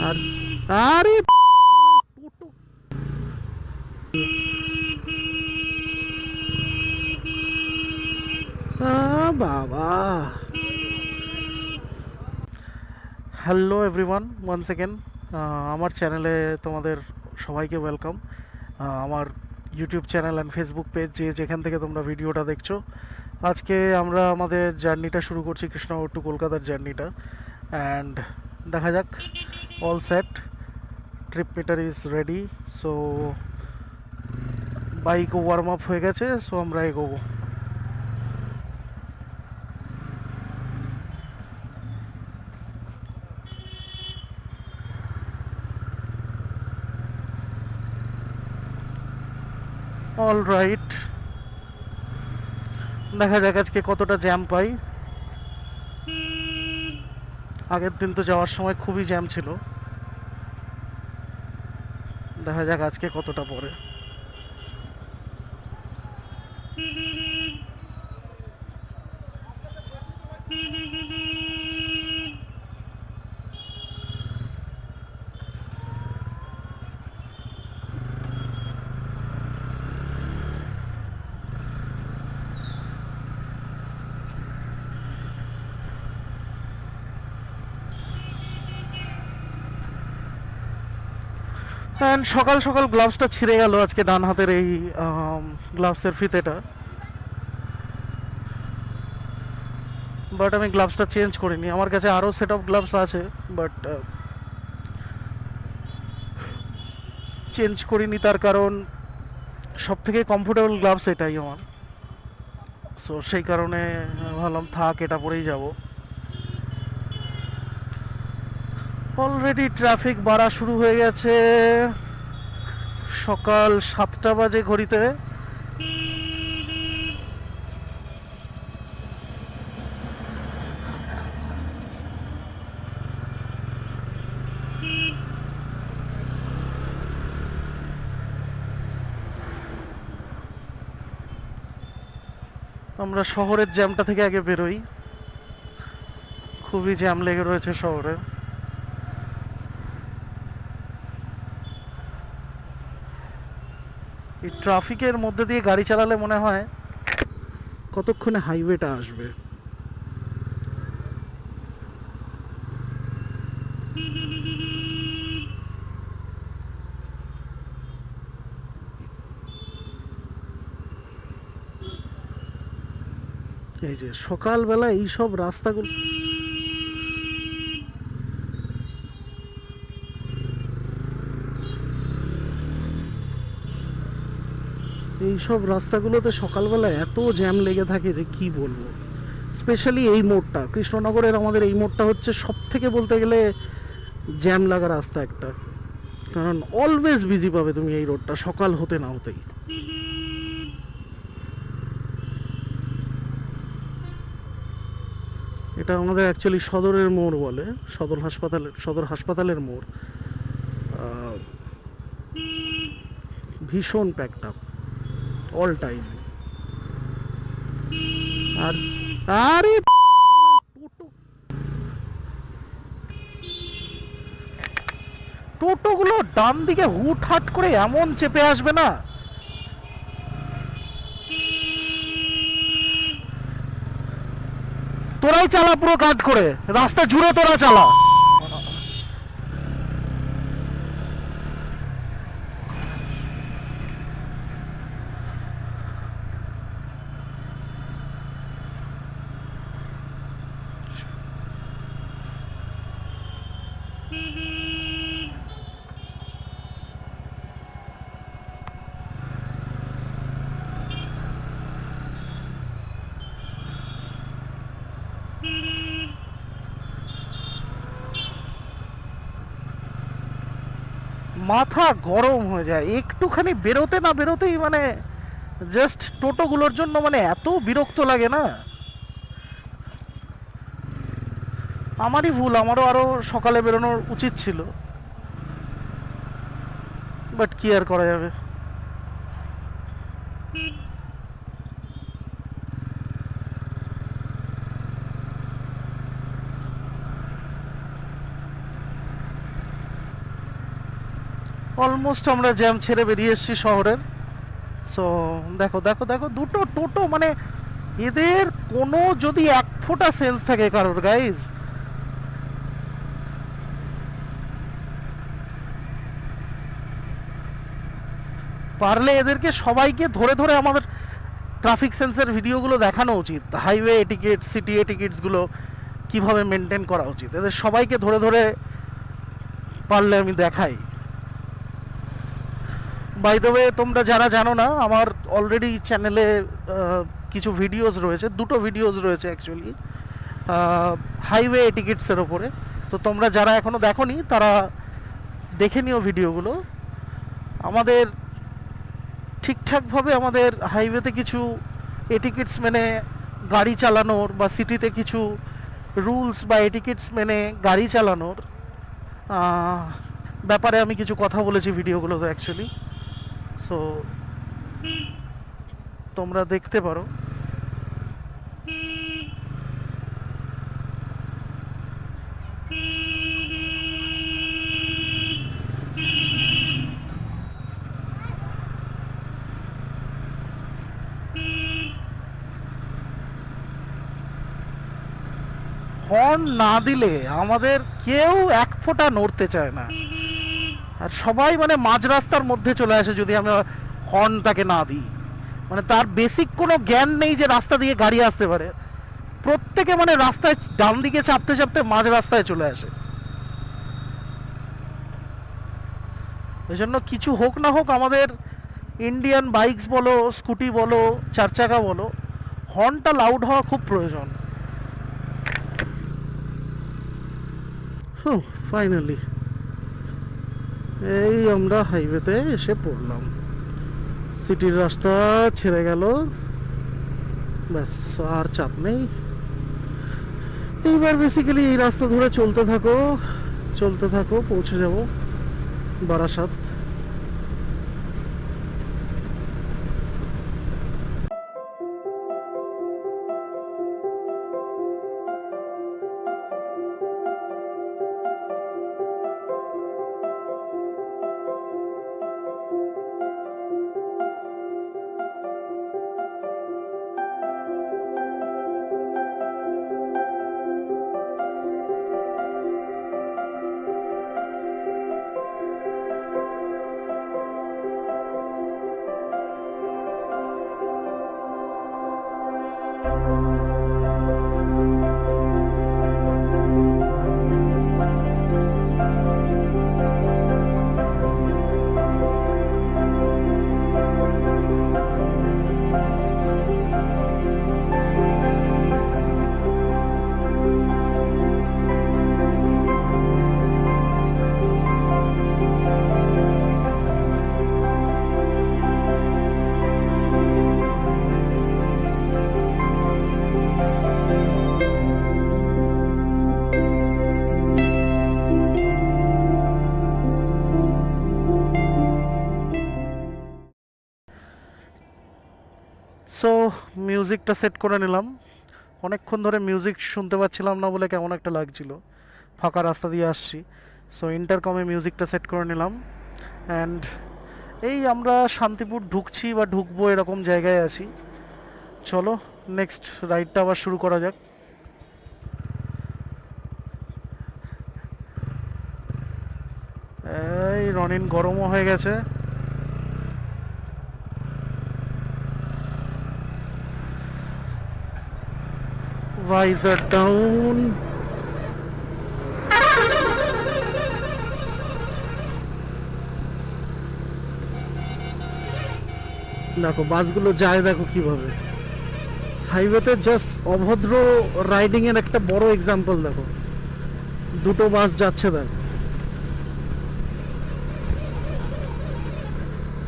আর আরে টোটো বাবা। Hello everyone, once second আমার চ্যানেলে তোমাদের সবাইকে ওয়েলকাম। আমার YouTube channel and Facebook page যেখান থেকে তোমরা ভিডিওটা দেখছো, আজকে আমরা আমাদের জার্নিটা শুরু করছি, কৃষ্ণনগর টু কলকাতার জার্নিটা। অ্যান্ড দেখা যাক, all set, trip meter is ready. So bike warm up হয়ে গেছে, সো আমরা এগোবো। অল রাইট, দেখা যাক আজকে কতটা জ্যাম পাই। আগের দিন তো যাওয়ার সময় খুবই জ্যাম ছিল, দেখা যাক আজকে কতটা পড়ে। অ্যান্ড সকাল সকাল গ্লাভসটা ছিঁড়ে গেল আজকে, ডান হাতের এই গ্লাভসের ফিতেটা। বাট আমি গ্লাভসটা চেঞ্জ করিনি, আমার কাছে আরও সেট অফ গ্লাভস আছে, বাট চেঞ্জ করিনি। তার কারণ সব থেকে কমফোর্টেবল গ্লাভস এটাই আমার। সো সেই কারণে ভাবলাম থাক, এটা পরেই যাব। অলরেডি ট্রাফিক বাড়া শুরু হয়ে গেছে, সকাল 7টা বাজে ঘড়িতে। আমরা শহরের জ্যামটা থেকে আগে বেরোই, খুবই জ্যাম লেগে রয়েছে শহরে। এই ট্রাফিকের মধ্যে দিয়ে গাড়ি চালালে মনে হয় কতক্ষণে হাইওয়েটা আসবে। এই যে সকালবেলা এইসব রাস্তাগুলো, এইসব রাস্তাগুলোতে সকালবেলা এত জ্যাম লেগে থাকে যে কি বলবো। স্পেশালি এই মোড়টা, কৃষ্ণনগরের আমাদের এই মোড়টা হচ্ছে সব থেকে বলতে গেলে জ্যাম লাগা রাস্তা একটা। কারণ অলওয়েজ বিজি পাবে তুমি এই রোডটা সকাল হতে না হতেই। এটা আমাদের অ্যাকচুয়ালি সদরের মোড় বলে, সদর হাসপাতালের মোড়। ভীষণ প্যাকড আপ অল টাইম। আর আরে টোটো, টোটোগুলো ডান দিকে হুট হাট করে এমন চেপে আসবে না, তোরাই চালা পুরো কাট করে, রাস্তা জুড়ে তোরা চালা। মাথা গরম হয়ে যায় একটুখানি বেরোতে না বেরোতেই, মানে জাস্ট টোটোগুলোর জন্য মানে এত বিরক্ত লাগে না। আমারই ভুল, আমারও আরও সকালে বেরোনোর উচিত ছিল, বাট কি আর করা যাবে। অলমোস্ট আমরা জ্যাম ছেড়ে বেরিয়ে এসেছি শহরের। সো দেখো দেখো দেখো, দুটো টোটো, মানে এদের কোনো যদি এক ফোঁটা সেন্স থাকে কারোর, গাইজ, পারলে এদেরকে সবাইকে ধরে ধরে আমাদের ট্রাফিক সেন্সের ভিডিওগুলো দেখানো উচিত। হাইওয়ে এটিকেট, সিটি এটিকেটসগুলো কীভাবে মেনটেন করা উচিত, এদের সবাইকে ধরে ধরে পারলে আমি দেখাই। বাই দ্য ওয়ে, তোমরা যারা জানো না, আমার অলরেডি চ্যানেলে কিছু ভিডিওস রয়েছে, দুটো ভিডিওস রয়েছে অ্যাকচুয়ালি হাইওয়ে টিকিটসের ওপরে। তো তোমরা যারা এখনও দেখোনি তারা দেখে নিও ভিডিওগুলো। আমাদের ঠিকঠাকভাবে আমাদের হাইওয়েতে কিছু এটিকেটস মেনে গাড়ি চালানোর, বা সিটিতে কিছু রুলস বা এটিকেটস মেনে গাড়ি চালানোর ব্যাপারে আমি কিছু কথা বলেছি ভিডিওগুলোতে অ্যাকচুয়ালি। সো তোমরা দেখতে পারো। হর্ন না দিলে আমাদের কেউ এক ফোঁটা নড়তে চায় না, আর সবাই মানে মাঝ রাস্তার মধ্যে চলে আসে যদি আমি হর্ন তাকে না দিই। মানে তার বেসিক কোনো জ্ঞান নেই যে রাস্তা দিয়ে গাড়ি আসতে পারে। প্রত্যেকে মানে রাস্তায় ডান দিকে চাপতে চাপতে মাঝ রাস্তায় চলে আসে। এই জন্য কিছু হোক না হোক, আমাদের ইন্ডিয়ান বাইকস বলো, স্কুটি বলো, চার চাকা বলো, হর্নটা লাউড হওয়া খুব প্রয়োজন। ফাইনালি এই আমরা হাইওয়েতে এসে পড়লাম। সিটির রাস্তা ছেড়ে গেল, ব্যাস আর চাপ নেই। এইবার বেসিক্যালি এই রাস্তা ধরে চলতে থাকো, চলতে থাকো, পৌঁছে যাব বারাসাত। সো মিউজিকটা সেট করে নিলাম। অনেকক্ষণ ধরে মিউজিক শুনতে পাচ্ছিলাম না বলে কেমন একটা লাগছিল, ফাঁকা রাস্তা দিয়ে আসছি। সো ইন্টারকমে মিউজিকটা সেট করে নিলাম, অ্যান্ড এই আমরা শান্তিপুর ঢুকছি বা ঢুকবো এরকম জায়গায় আছি। চলো নেক্সট রাইডটা আবার শুরু করা যাক। এই রনিন গরমও হয়ে গেছে। Visor down. দেখো বাসগুলো যায়, দেখো কিভাবে হাইওয়েতে। জাস্ট অভদ্র রাইডিং এর একটা বড় এক্সাম্পল দেখো, দুটো বাস যাচ্ছে। দেখো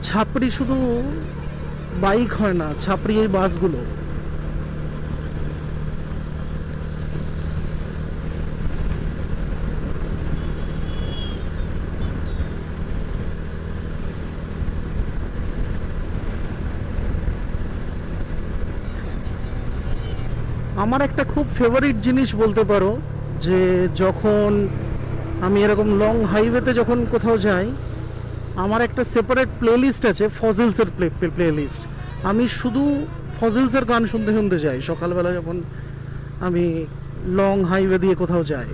ছাপড়ি শুধু বাইক হয় না, ছাপড়ি এই বাসগুলো। আমার একটা খুব ফেভারিট জিনিস বলতে পারো, যে যখন আমি এরকম লং হাইওয়েতে যখন কোথাও যাই, আমার একটা সেপারেট প্লেলিস্ট আছে, ফজিলসের প্লেলিস্ট। আমি শুধু ফজিলসের গান শুনতে শুনতে যাই সকালবেলা যখন আমি লং হাইওয়ে দিয়ে কোথাও যাই।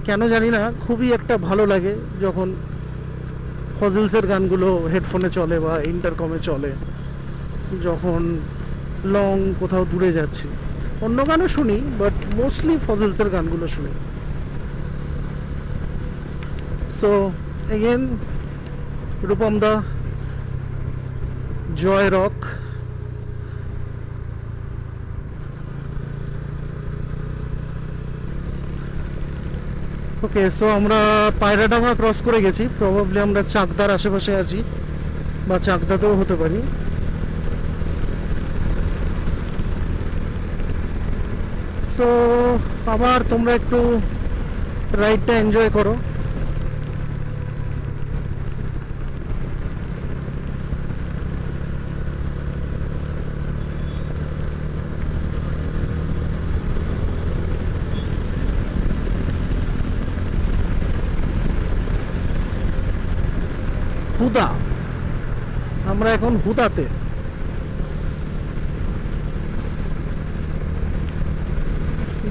কেন জানি না, খুবই একটা ভালো লাগে যখন ফজিলসের গানগুলো হেডফোনে চলে বা ইন্টারকমে চলে, যখন লং কোথাও দূরে যাচ্ছি। অন্য গানও শুনি, বাট মোস্টলি ফজিলসের গানগুলো শুনি। সো এগেন, রূপম দা, জয় রক। ওকে, সো আমরা পায়রাডাঙ্গা ক্রস করে গেছি। প্রবাবলি আমরা চাকদার আশেপাশে আছি, বা চাকদাতেও হতে পারি। সো আবার তোমরা একটু রাইডটা এনজয় করো। হুদা, আমরা এখন হুদাতে।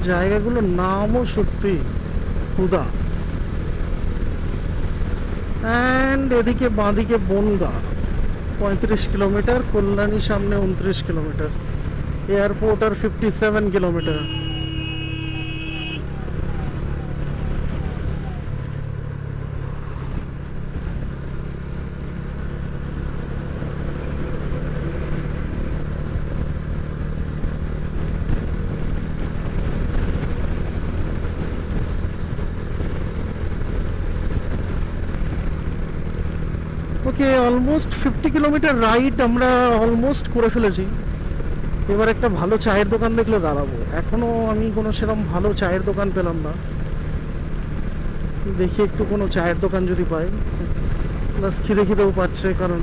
জায়গাগুলোর নামও সত্যি হুদা। অ্যান্ড এদিকে বাঁদিকে বনগা, 35 কিলোমিটার। কল্যাণী সামনে 29 কিলোমিটার। এয়ারপোর্ট আর 57 কিলোমিটার। ওকে, অলমোস্ট 50 কিলোমিটার রাইড আমরা অলমোস্ট করে ফেলেছি। এবার একটা ভালো চায়ের দোকান দেখলে দাঁড়াবো। এখনও আমি কোনো সেরকম ভালো চায়ের দোকান পেলাম না। দেখি একটু কোনো চায়ের দোকান যদি পাই। প্লাস খিদে খিদেও পাচ্ছে, কারণ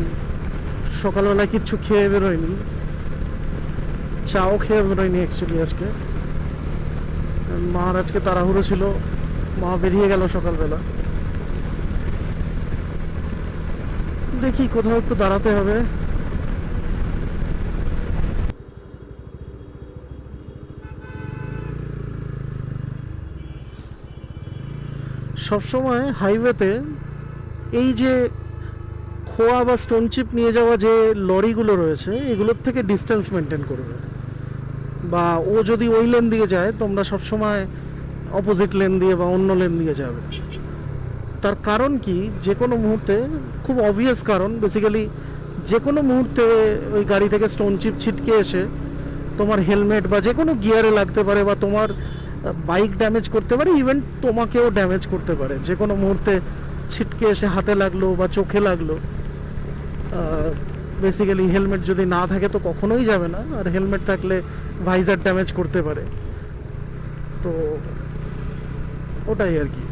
সকালবেলা কিচ্ছু খেয়ে বেরোয়নি, চাও খেয়ে বেরোয়নি অ্যাকচুয়ালি আজকে। মার আজকে তাড়াহুড়ো ছিল, মা বেরিয়ে গেল সকালবেলা। দেখি কোথাও একটু দাঁড়াতে হবে। সবসময় হাইওয়েতে এই যে খোয়া বা স্টোন চিপ নিয়ে যাওয়া যে লরিগুলো রয়েছে, এগুলোর থেকে ডিস্টেন্স মেনটেন করবে। বা ও যদি ওই লেন দিয়ে যায়, তোমরা সবসময় অপোজিট লেন দিয়ে বা অন্য লেন দিয়ে যাবে। তার কারণ কি, যে কোনো মুহূর্তে, খুব অবভিয়াস কারণ, বেসিক্যালি যে কোনো মুহূর্তে ওই গাড়ি থেকে স্টোন চিপ ছিটকে এসে তোমার হেলমেট বা যে কোনো গিয়ারে লাগতে পারে, বা তোমার বাইক ড্যামেজ করতে পারে, ইভেন তোমাকেও ড্যামেজ করতে পারে। যে কোনো মুহূর্তে ছিটকে এসে হাতে লাগলো বা চোখে লাগলো। বেসিক্যালি হেলমেট যদি না থাকে তো কখনোই যাবে না, আর হেলমেট থাকলে ভাইজার ড্যামেজ করতে পারে। তো ওটাই আর কি,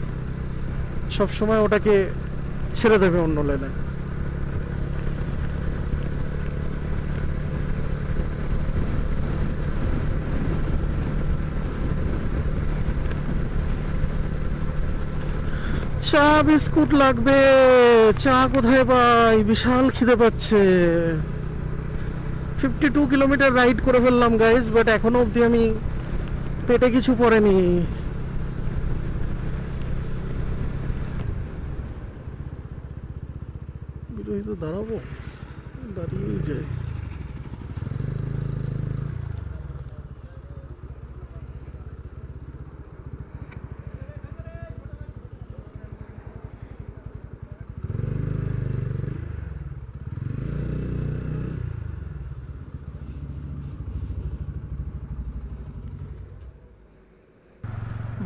সবসময় ওটাকে ছেড়ে দেবে অন্য লেনে। চা বিস্কুট লাগবে। চা কোথায় পাই? বিশাল খিদে পাচ্ছে। 52 কিলোমিটার রাইড করে ফেললাম গাইস, বাট এখনো অবধি আমি পেটে কিছু পড়েনি। বিরোহী তো দাঁড়াবো, দাঁড়িয়েই যাই।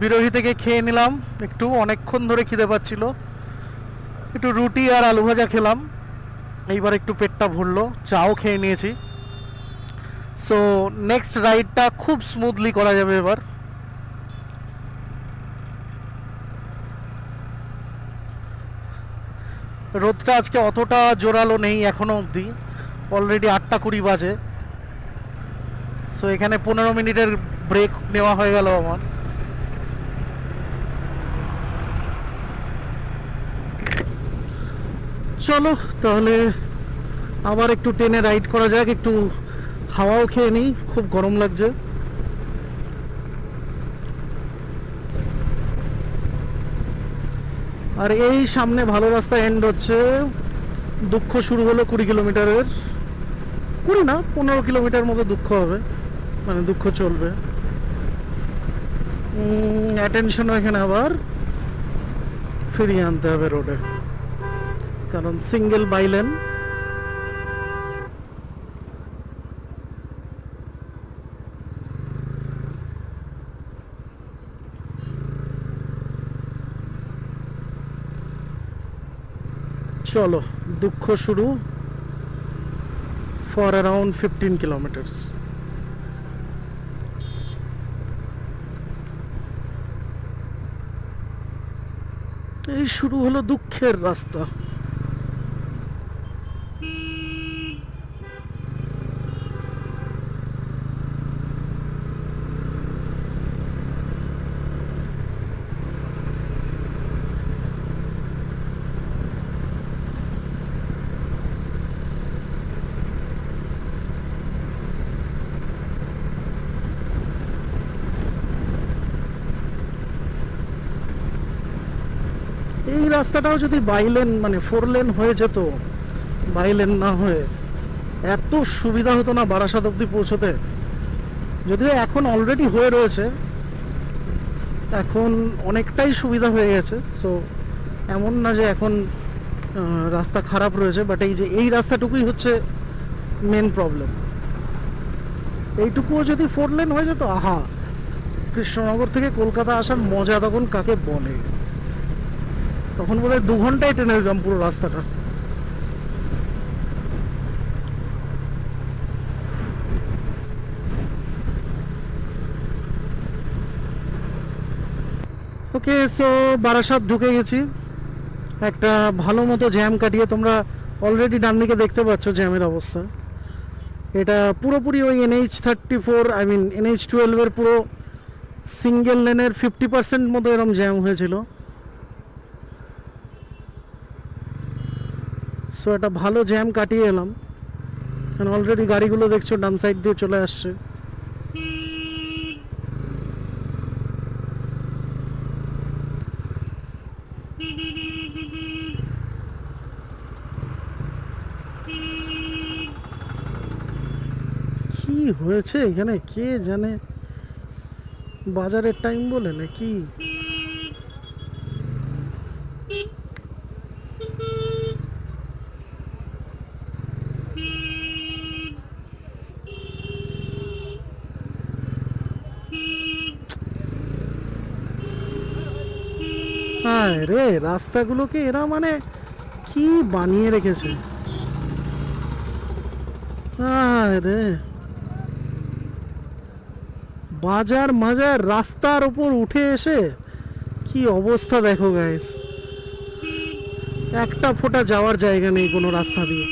বিরোহী থেকে খেয়ে নিলাম একটু, অনেকক্ষণ ধরে খিদে পাচ্ছিল। একটু রুটি আর আলু ভাজা খেলাম, এইবার একটু পেটটা ভরলো। চাও খেয়ে নিয়েছি। সো নেক্সট রাইডটা খুব স্মুথলি করা যাবে এবার। রোদটা আজকে অতটা জোরালো নেই এখনো অবধি, অলরেডি 8:20 বাজে। সো এখানে 15 মিনিটের ব্রেক নেওয়া হয়ে গেল আমার। চলো তাহলে আবার একটু ট্রেনে রাইড করা যাক, একটু হাওয়াও খেয়ে নিই, খুব গরম লাগছে। আর এই সামনে ভালো রাস্তা এন্ড হচ্ছে, দুঃখ শুরু হলো 20 কিলোমিটারের, 20 না 15 কিলোমিটার মতো দুঃখ হবে, মানে দুঃখ চলবে। অ্যাটেনশন এখানে আবার ফিরিয়ে আনতে হবে রোডে, কারণ সিঙ্গেল বাইলেন। চলো দুঃখ শুরু ফর অ্যারাউন্ড 15 কিলোমিটার্স। এই শুরু হলো দুঃখের রাস্তা। এই রাস্তাটাও যদি বাইলেন মানে 4 লেন হয়ে যেত, বাইলেন না হয়ে, এত সুবিধা হতো না বারাসাত অব্দি পৌঁছতে। যদিও এখন অলরেডি হয়ে রয়েছে, এখন অনেকটাই সুবিধা হয়ে গেছে। সো এমন না যে এখন রাস্তা খারাপ রয়েছে, বাট এই যে এই রাস্তাটুকুই হচ্ছে মেন প্রবলেম। এইটুকুও যদি 4 লেন হয়ে যেত, আহা, কৃষ্ণনগর থেকে কলকাতা আসার মজা তখন কাকে বলে। তখন বোধহয় 2 ঘন্টায় ট্রেনে যেতাম পুরো রাস্তাটা। ওকে, সো বারাসাত ঢুকে গেছি। একটা ভালো মতো জ্যাম কাটিয়ে, তোমরা অলরেডি ডান দিকে দেখতে পাচ্ছ জ্যামের অবস্থা। এটা পুরোপুরি ওই NH34, আই মিন NH12-এর পুরো সিঙ্গেল লেনের 50% মতো এরকম জ্যাম হয়েছিল। সো একটা ভালো জ্যাম কাটিয়ে এলাম, কারণ অলরেডি গাড়িগুলো দেখছো ডান সাইড দিয়ে চলে আসছে। কি হয়েছে এখানে কে জানে, বাজারের টাইম বলে নাকি? হায় রে, রাস্তাগুলোকে এরা মানে কি বানিয়ে রেখেছে। হায় রে, বাজার মাজার রাস্তার ওপর উঠে এসে কি অবস্থা দেখো গাইস, একটা ফোঁটা যাওয়ার জায়গা নেই কোনো রাস্তা দিয়ে।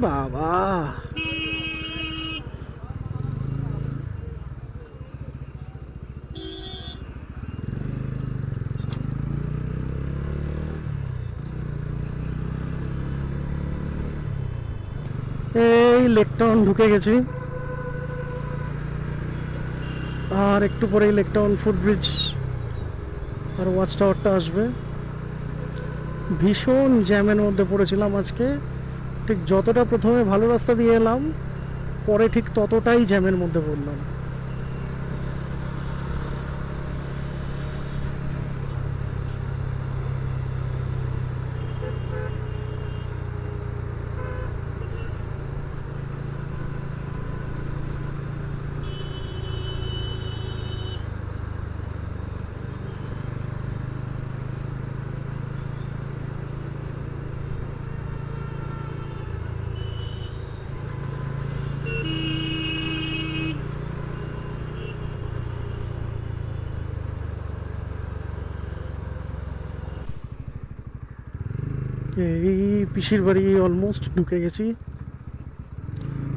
বাবা, এই লেক টাউন ঢুকে গেছি, আর একটু পরেই লেক টাউন ফুটব্রিজ আর ওয়াচ টাওয়ারটা আসবে। ভীষণ জ্যামের মধ্যে পড়েছিলাম আজকে, ঠিক যতটা প্রথমে ভালো রাস্তা দিয়ে এলাম, পরে ঠিক ততটাই জ্যামের মধ্যে পড়লাম। এই পিসির বাড়ি অলমোস্ট ঢুকে গেছি।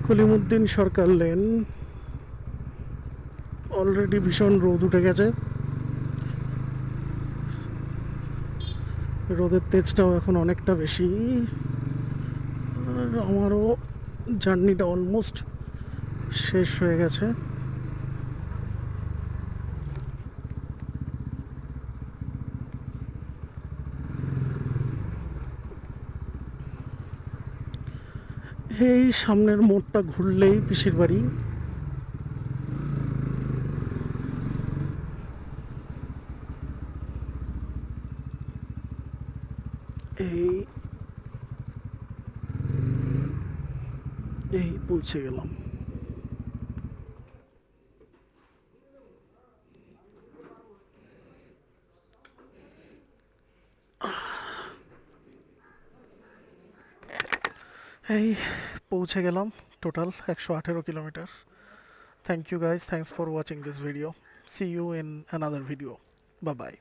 কলিমুদ্দিন সরকার লেন, অলরেডি ভীষণ রোদ উঠে গেছে। রোদের তেজটাও এখন অনেকটা বেশি। আর আমারও জার্নিটা অলমোস্ট শেষ হয়ে গেছে। এই সামনের মোড়টা ঘুরলেই পিসির বাড়ি। এই এই পৌঁছে গেলাম। এই পৌঁছে গেলাম। Total 118 kilometre. Thank you guys, thanks for watching this video. See you in another video. Bye by.